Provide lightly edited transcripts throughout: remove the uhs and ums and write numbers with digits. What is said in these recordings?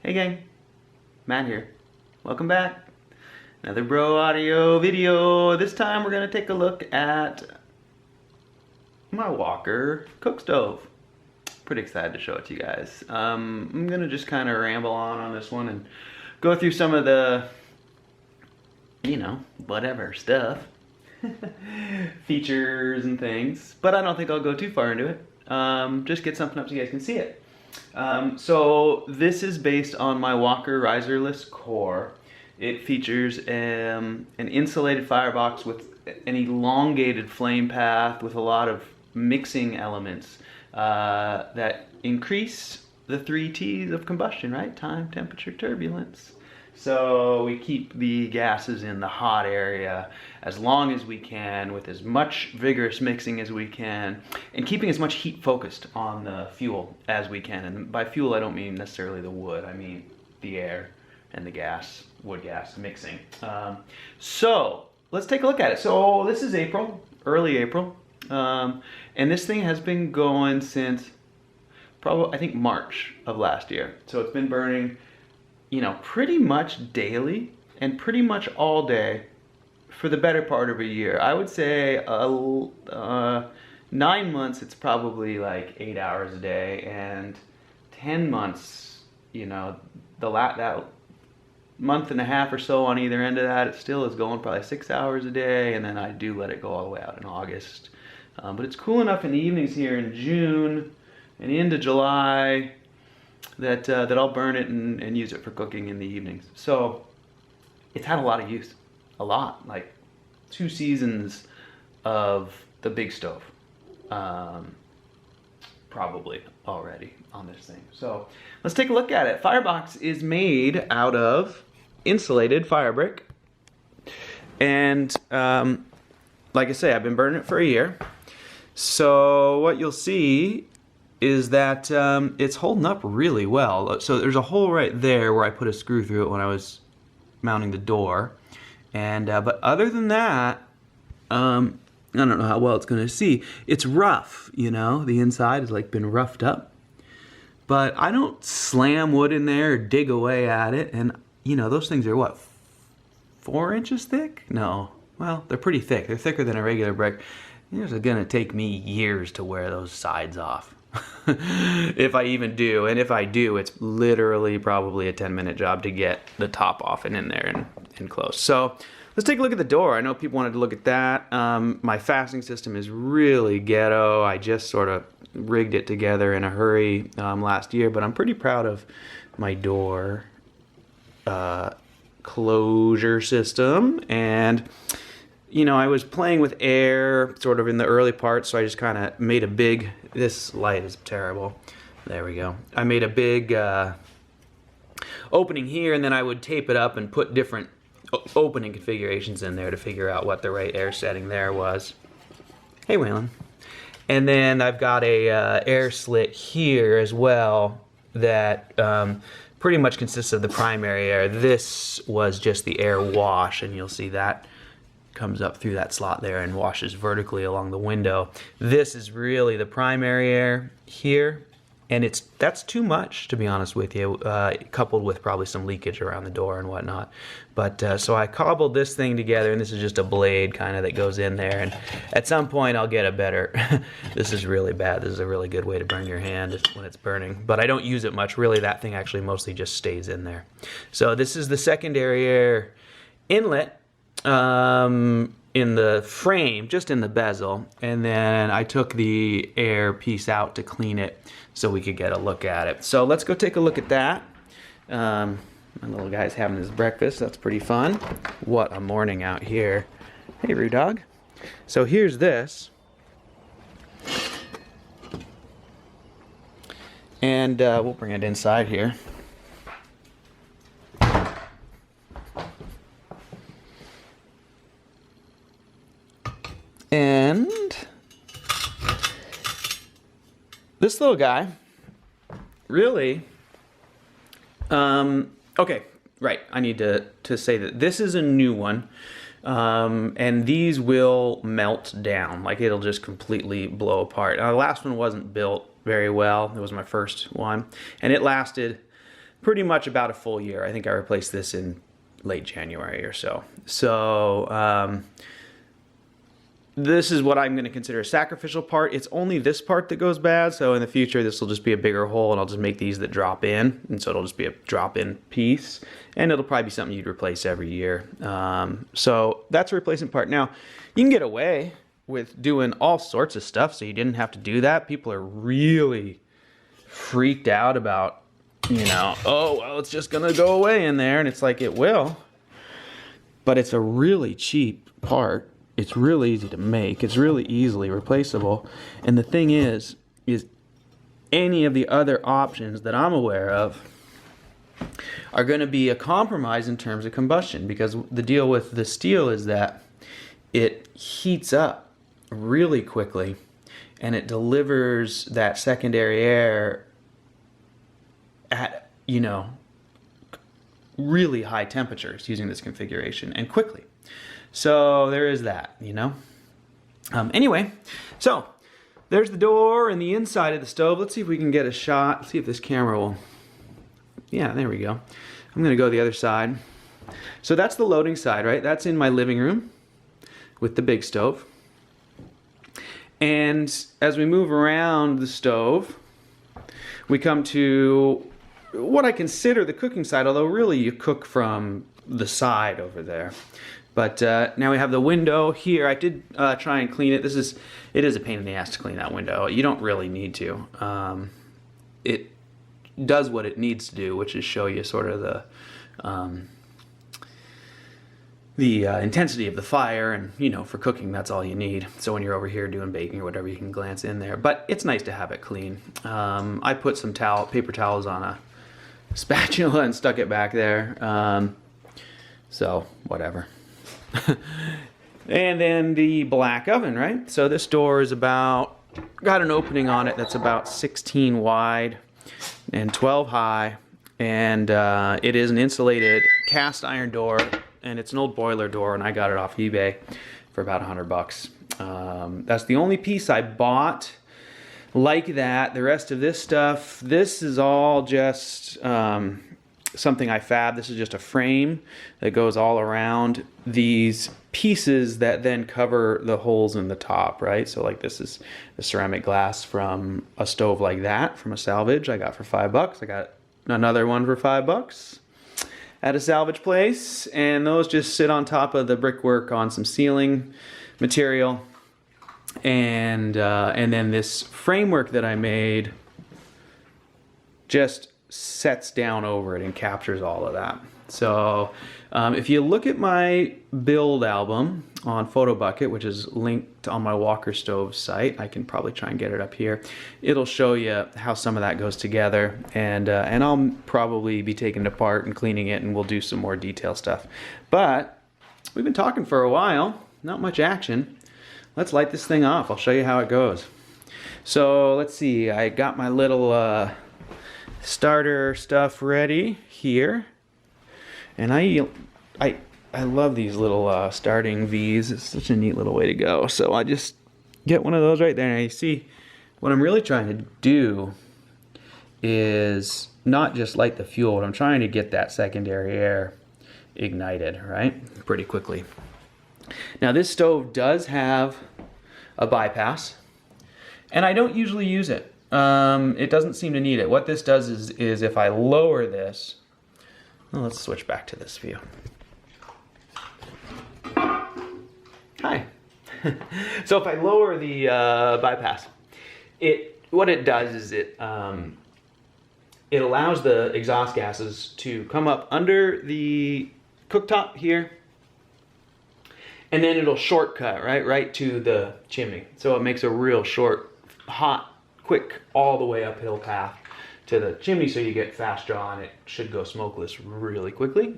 Hey gang, Matt here. Welcome back. Another bro audio video. This time we're gonna take a look at my Walker Cookstove. Pretty excited to show it to you guys. I'm gonna just kind of ramble on this one and go through some of the, whatever stuff. Features and things, but I don't think I'll go too far into it. Just get something up so you guys can see it. So this is based on my Walker Riserless Core. It features an insulated firebox with an elongated flame path with a lot of mixing elements that increase the 3 T's of combustion, right? Time, temperature, turbulence. So we keep the gases in the hot area as long as we can with as much vigorous mixing as we can and keeping as much heat focused on the fuel as we can. And by fuel I don't mean necessarily the wood, I mean the air and the gas, wood gas mixing. So let's take a look at it. So this is April, early April, and this thing has been going since probably I think March of last year. So it's been burning pretty much daily and pretty much all day for the better part of a year. I would say 9 months it's probably like 8 hours a day, and 10 months, that month and a half or so on either end of that, it still is going probably 6 hours a day, and then I do let it go all the way out in August. But it's cool enough in the evenings here in June and into July that I'll burn it and use it for cooking in the evenings. So it's had a lot of use, like 2 seasons of the big stove, probably already on this thing. So let's take a look at it. Firebox is made out of insulated fire brick, and like I say, I've been burning it for a year. So what you'll see is that it's holding up really well. So there's a hole right there where I put a screw through it when I was mounting the door, and but other than that, I don't know how well it's going to see. It's rough, the inside has like been roughed up, but I don't slam wood in there or dig away at it. And those things are what, 4 inches thick? No, well, they're pretty thick. They're thicker than a regular brick. It's gonna take me years to wear those sides off. If I even do, and if I do, it's literally probably a 10-minute job to get the top off and in there and close. So let's take a look at the door. I know people wanted to look at that. My fastening system is really ghetto. I just sort of rigged it together in a hurry last year, but I'm pretty proud of my door closure system. And I was playing with air sort of in the early part, so I just kind of made a big, this light is terrible. There we go. I made a big opening here, and then I would tape it up and put different opening configurations in there to figure out what the right air setting there was. Hey, Waylon. And then I've got a air slit here as well that pretty much consists of the primary air. This was just the air wash, and you'll see that comes up through that slot there and washes vertically along the window. This is really the primary air here, and that's too much, to be honest with you, coupled with probably some leakage around the door and whatnot. But so I cobbled this thing together, and this is just a blade kind of that goes in there, and at some point I'll get a better this is really bad. This is a really good way to burn your hand when it's burning, but I don't use it much. Really, that thing actually mostly just stays in there. So this is the secondary air inlet in the frame, just in the bezel, and then I took the air piece out to clean it so we could get a look at it. So let's go take a look at that. My little guy's having his breakfast. That's pretty fun. What a morning out here. Hey, Roo Dog. So here's this. And we'll bring it inside here. And this little guy, really, okay, right, I need to say that this is a new one, and these will melt down, like it'll just completely blow apart. Now, the last one wasn't built very well. It was my first one, and it lasted pretty much about a full year. I think I replaced this in late January or so. So this is what I'm going to consider a sacrificial part. It's only this part that goes bad, so in the future this will just be a bigger hole, and I'll just make these that drop in, and so it'll just be a drop-in piece, and it'll probably be something you'd replace every year. So that's a replacement part. Now, you can get away with doing all sorts of stuff, so you didn't have to do that. People are really freaked out about, you know, oh, well, it's just going to go away in there, and it's like, it will, but it's a really cheap part. It's really easy to make. It's really easily replaceable. And the thing is any of the other options that I'm aware of are going to be a compromise in terms of combustion, because the deal with the steel is that it heats up really quickly and it delivers that secondary air at, you know, really high temperatures using this configuration, and quickly. So there is that, you know. Anyway, so there's the door and the inside of the stove. Let's see if we can get a shot. Let's see if this camera will. Yeah, there we go. I'm going to go the other side. So that's the loading side, right? That's in my living room with the big stove. And as we move around the stove, we come to what I consider the cooking side, although really you cook from the side over there. But now we have the window here. I did try and clean it. It is a pain in the ass to clean that window. You don't really need to. It does what it needs to do, which is show you sort of the intensity of the fire, and you know, for cooking that's all you need. So when you're over here doing baking or whatever, you can glance in there. But it's nice to have it clean. I put some paper towels on a spatula and stuck it back there. So whatever. And then the black oven, right? So this door is got an opening on it that's about 16 wide and 12 high, and it is an insulated cast iron door, and it's an old boiler door, and I got it off eBay for about $100. That's the only piece I bought like that. The rest of this stuff, this is all just something I fabbed. This is just a frame that goes all around these pieces that then cover the holes in the top, right? So like this is the ceramic glass from a stove like that, from a salvage I got for $5. I got another one for $5 at a salvage place, and those just sit on top of the brickwork on some ceiling material. And then this framework that I made just sets down over it and captures all of that. So if you look at my build album on PhotoBucket, which is linked on my Walker Stove site, I can probably try and get it up here. It'll show you how some of that goes together, and I'll probably be taking it apart and cleaning it, and we'll do some more detail stuff. But we've been talking for a while, not much action. Let's light this thing off. I'll show you how it goes. So let's see, I got my little starter stuff ready here, and I love these little starting V's. It's such a neat little way to go. So I just get one of those right there, and you see what I'm really trying to do is not just light the fuel, but I'm trying to get that secondary air ignited, right, pretty quickly. Now this stove does have a bypass, and I don't usually use it. It doesn't seem to need it. What this does is if I lower this, well, let's switch back to this view. Hi. So if I lower the bypass, what it does is it allows the exhaust gases to come up under the cooktop here, and then it'll shortcut right to the chimney. So it makes a real short, hot, quick, all the way uphill path to the chimney, so you get fast draw, and it should go smokeless really quickly.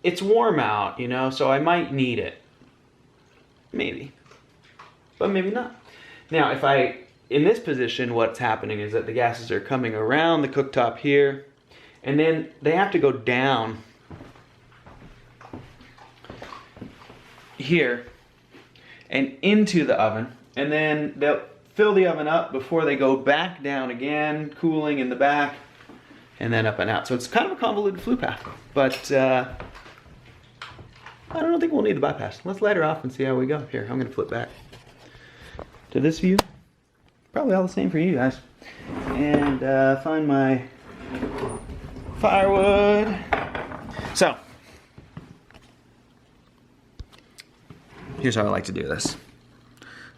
It's warm out, you know, so I might need it. Maybe. But maybe not. Now, in this position, what's happening is that the gases are coming around the cooktop here, and then they have to go down here and into the oven, and then they'll fill the oven up before they go back down again, cooling in the back, and then up and out. So it's kind of a convoluted flue path, but I don't think we'll need the bypass. Let's light her off and see how we go. Here, I'm gonna flip back to this view. Probably all the same for you guys. And find my firewood. So, here's how I like to do this.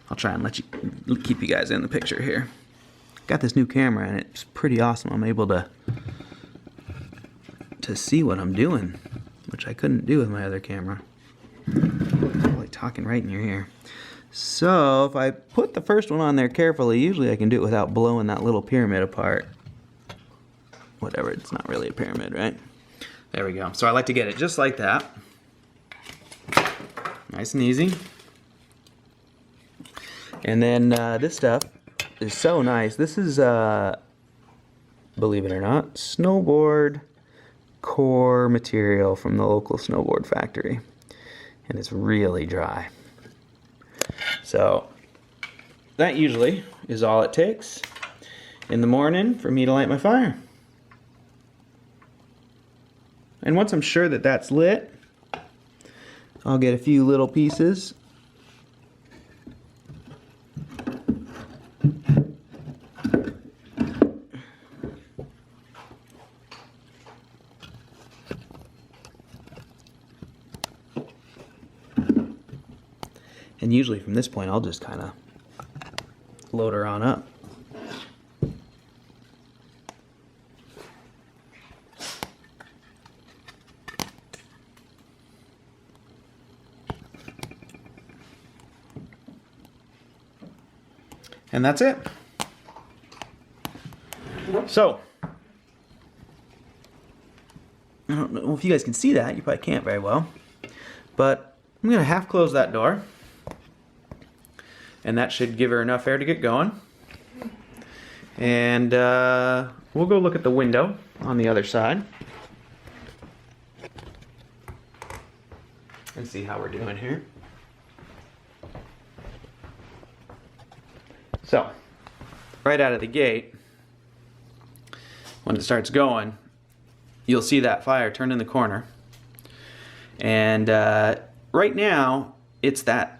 I'll try and keep you guys in the picture here. Got this new camera and it's pretty awesome. I'm able to see what I'm doing, which I couldn't do with my other camera. I'm like talking right in your ear. So if I put the first one on there carefully, usually I can do it without blowing that little pyramid apart. Whatever, it's not really a pyramid, right? There we go. So I like to get it just like that. Nice and easy. And then this stuff is so nice. This is, believe it or not, snowboard core material from the local snowboard factory. And it's really dry. So that usually is all it takes in the morning for me to light my fire. And once I'm sure that that's lit, I'll get a few little pieces. And usually from this point, I'll just kind of load her on up. And that's it. So, I don't know if you guys can see that. You probably can't very well. But I'm going to half close that door. And that should give her enough air to get going. And we'll go look at the window on the other side. And see how we're doing here. So, right out of the gate, when it starts going, you'll see that fire turn in the corner. And right now, it's that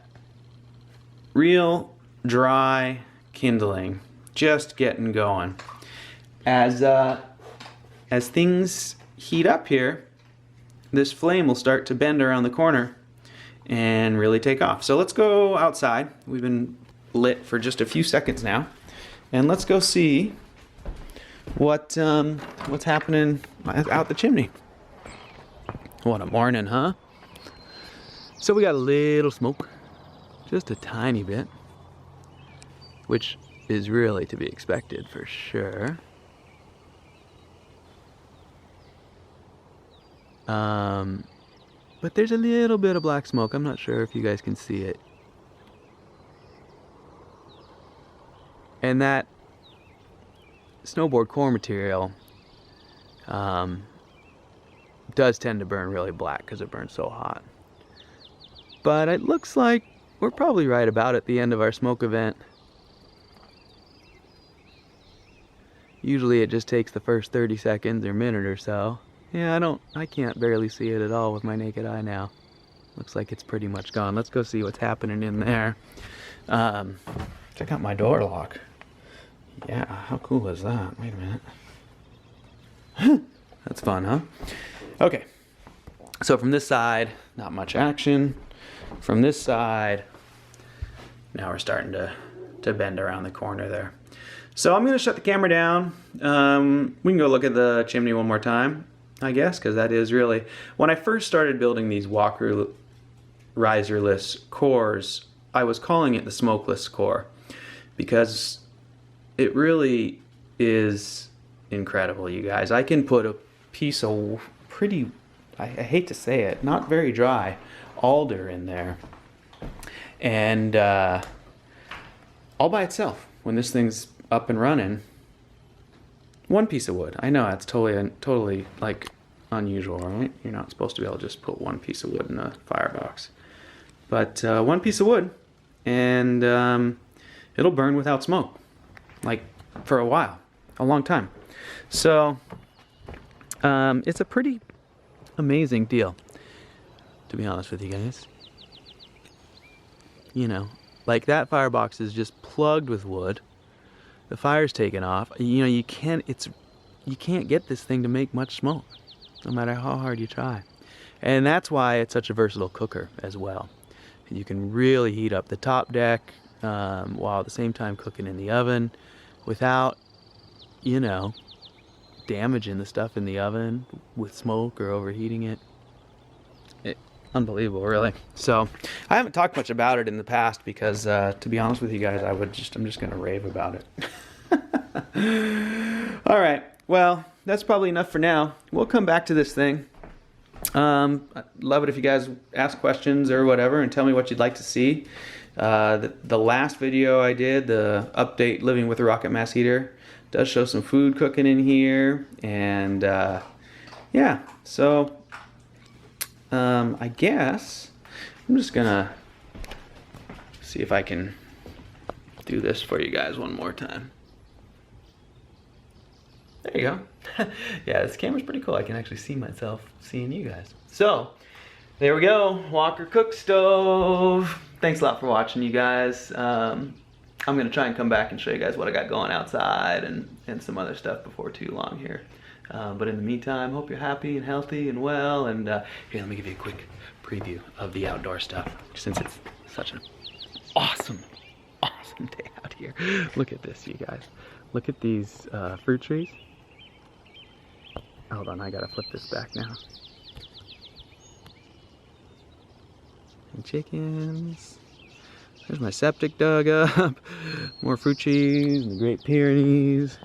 real dry kindling, just getting going. As things heat up here, this flame will start to bend around the corner and really take off. So let's go outside. We've been lit for just a few seconds now, and let's go see what's happening out the chimney. What a morning, huh? So we got a little smoke. Just a tiny bit, which is really to be expected for sure. But there's a little bit of black smoke. I'm not sure if you guys can see it. And that snowboard core material does tend to burn really black because it burns so hot. But it looks like we're probably right about at the end of our smoke event. Usually it just takes the first 30 seconds or minute or so. Yeah, I can't barely see it at all with my naked eye now. Looks like it's pretty much gone. Let's go see what's happening in there. Check out my door lock. Yeah, how cool is that? Wait a minute. That's fun, huh? Okay. So from this side, not much action. From this side, now we're starting to bend around the corner there. So I'm going to shut the camera down. We can go look at the chimney one more time, I guess, because that is really... When I first started building these walker riserless cores, I was calling it the Smokeless Core, because it really is incredible, you guys. I can put a piece of pretty, I hate to say it, not very dry alder in there, and all by itself, when this thing's up and running. One piece of wood. I know that's totally like unusual, right? You're not supposed to be able to just put one piece of wood in a firebox, but one piece of wood, and it'll burn without smoke, like for a while, a long time. So It's a pretty amazing deal, to be honest with you guys. You know, like that firebox is just plugged with wood. The fire's taken off. You know, you can't get this thing to make much smoke, no matter how hard you try. And that's why it's such a versatile cooker as well. You can really heat up the top deck while at the same time cooking in the oven without, you know, damaging the stuff in the oven with smoke or overheating it. Unbelievable, really. So I haven't talked much about it in the past because, to be honest with you guys, I'm just gonna rave about it. All right, well, that's probably enough for now. We'll come back to this thing. I'd love it if you guys ask questions or whatever and tell me what you'd like to see. The last video I did, the update living with a rocket mass heater, does show some food cooking in here, and yeah, so I guess I'm just gonna see if I can do this for you guys one more time. There you go. Yeah, this camera's pretty cool. I can actually see myself seeing you guys. So, there we go. Walker Cookstove. Thanks a lot for watching, you guys. I'm gonna try and come back and show you guys what I got going outside and some other stuff before too long here. But in the meantime, hope you're happy and healthy and well. And here, let me give you a quick preview of the outdoor stuff, since it's such an awesome day out here. Look at this, you guys. Look at these fruit trees. Hold on, I gotta flip this back now. And chickens. There's my septic dug up. More fruit trees and the Great Pyrenees.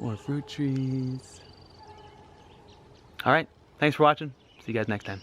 More fruit trees. All right, thanks for watching. See you guys next time.